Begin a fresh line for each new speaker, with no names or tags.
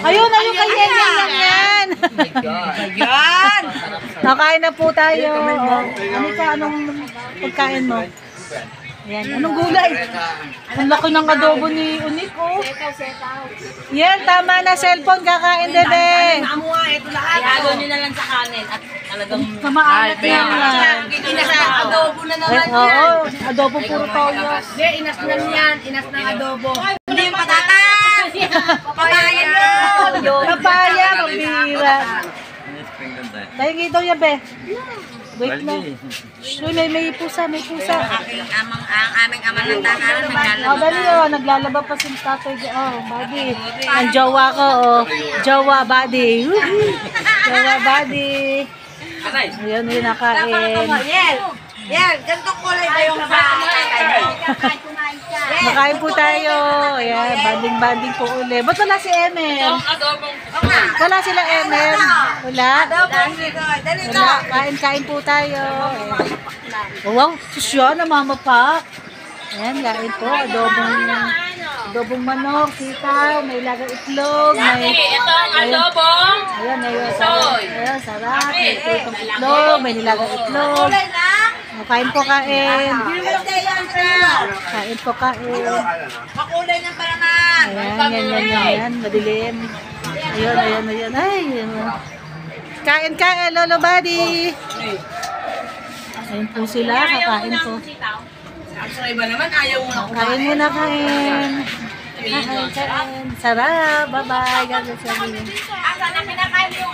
Ayun, yan.
Yan!
Nakain na po tayo. Ano ka, anong pagkain mo? Yan, anong gulay? Ang laki ng adobo ni Unik, oh. Yan, tama na cellphone, kakain, bebe.
Ito lahat.
Ihalo nyo na lang sa kanin at talagang
Kamaalat na yan.
Adobo na naman yan.
Oo, adobo puro toyo.
Hindi, inas na yan. Inas ng adobo. Hindi yung patatas! Papaya mo!
Papaya, mabira. Tayo gito niya, be. Wait lang. May pusa, may pusa.
Ang aming ama ng tangaran
Oh, dali, oh. Naglalaba pa si tatay. Oh, buddy. Ang jowa ko, oh. Jowa, buddy. Jowa, buddy. Ayan, yun, nakain.
Yan, ganitong kulay ba yung sa
Nakain po tayo. Ayan, banding-banding po uli. Ba't wala si Emel? Wala sila Emel? Wala? Wala. Kain-kain po tayo. Ayan. Oh, wow, susyo, namamapak. Ayan, kain po. Adobong manok, sitaw, may lagang itlog, may...
ito ang adobong.
Ayan, ayan, sarap. May itong itlog, may nilagang itlog. Kain po, kain. Kain po, kain.
Makulay ng palaman.
Ayan, yan. Madilim. Ayun. Ay, kain, lolo buddy. Ayun po sila, kakain po.
Sa iba naman, ayaw mo na
Kain muna, kain. Kain. Sarap. Bye-bye. God bless you.
Asa na pinakain yung